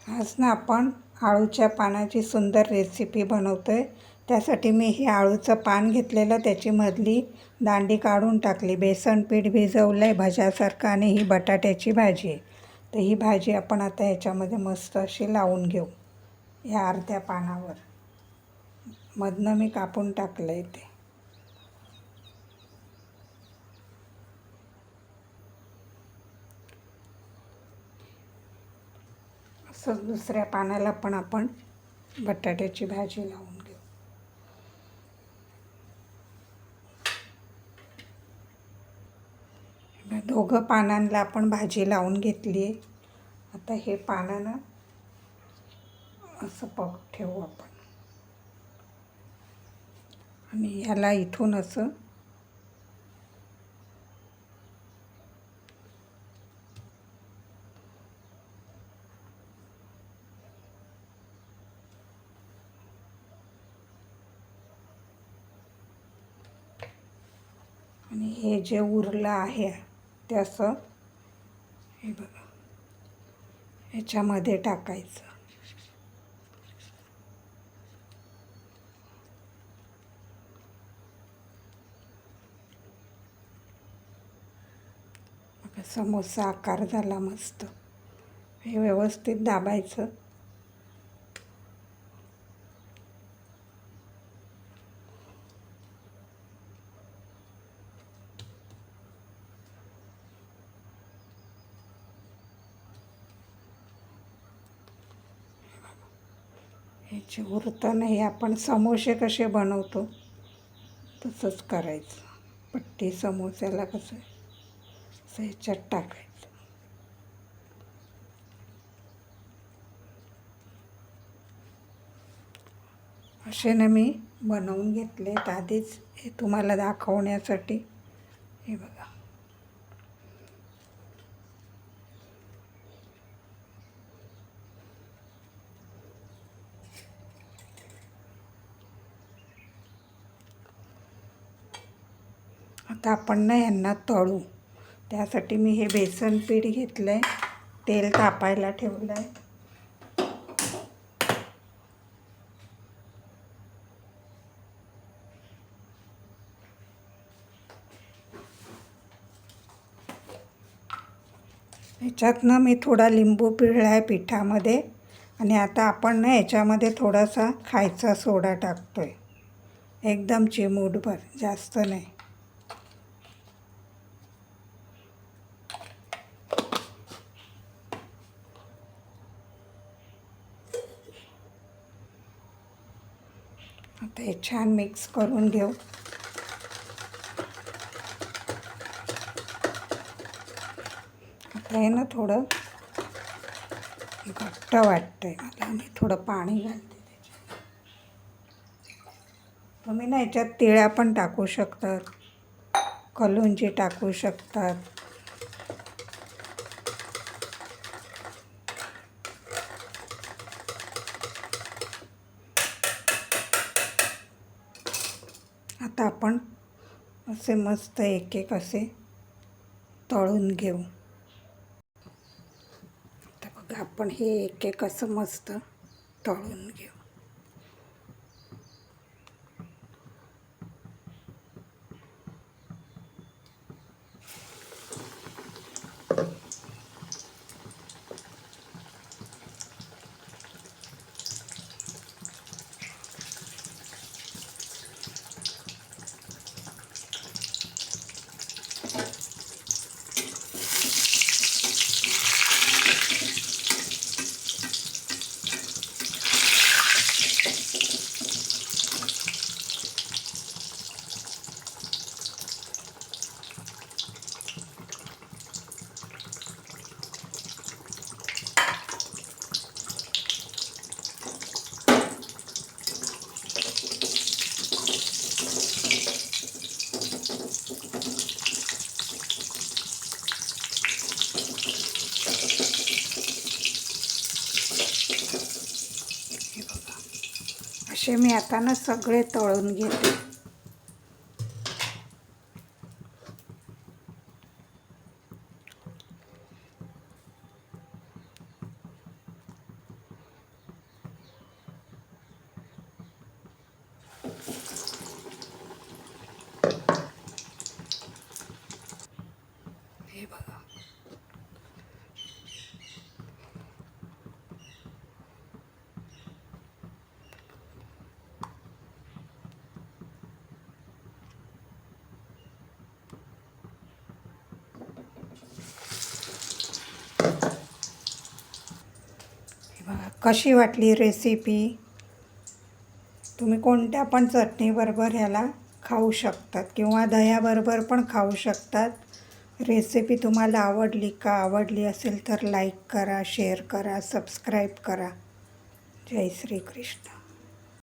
आज ना आपण आळूच्या पानाची सुंदर रेसिपी बनवतो आहे. त्यासाठी मी हे आळूचं पान घेतलेलं, त्याची मधली दांडी काढून टाकली, बेसन पीठ भिजवलं आहे भज्यासारखं, आणि ही बटाट्याची भाजी आहे. तर ही भाजी आपण आता ह्याच्यामध्ये मस्त अशी लावून घेऊ. या अर्ध्या पानावर मधनं मी कापून टाकलं आहे ते. असं दुसऱ्या पानाला पण आपण बटाट्याची भाजी लावून घेऊ. दोघं पानांना आपण भाजी लावून घेतली आहे. आता हे पानानं असं पग ठेवू आपण, आणि याला इथून असं आणि हे जे उरलं आहे ते असं हे बघा ह्याच्यामध्ये टाकायचं. बघा समोसा आकार झाला मस्त. हे व्यवस्थित दाबायचं. हे जे उरतं ना, हे आपण समोसे कसे बनवतो तसंच करायचं. पट्टी समोस्याला कसं असं ह्याच्यात टाकायचं. असे ना मी बनवून घेतलेत आधीच, हे तुम्हाला दाखवण्यासाठी. हे बघा आता आपण ना यांना तळू. त्यासाठी मी हे बेसन पीठ घेतलं आहे, तेल तापायला ठेवलं आहे. ह्याच्यातनं मी थोडा लिंबू पिळला आहे पिठामध्ये, आणि आता आपण ना ह्याच्यामध्ये थोडासा खायचा सोडा टाकतो आहे, एकदम चिमूटभर, जास्त नाही. आता हे छान मिक्स करून घेऊ. आता हे ना थोडं घट्ट वाटतंय मला, मी थोडं पाणी घालते त्याच्यात. तुम्ही ना ह्याच्यात तिळ्या पण टाकू शकतात, कलुंजी टाकू शकतात. आता आपण असे मस्त एक एक असे तळून घेऊ. आता बघा आपण हे एक एक असं मस्त तळून घेऊ. असे मी आता ना सगळे तळून घेते. कशी वाटली रेसिपी? तुम्ही कोणत्या पण चटणीबरोबर ह्याला खाऊ शकतात किंवा दह्याबरोबर पण खाऊ शकतात. रेसिपी तुम्हाला आवडली का? आवडली असेल तर लाईक करा, शेअर करा, सबस्क्राईब करा. जय श्री कृष्ण.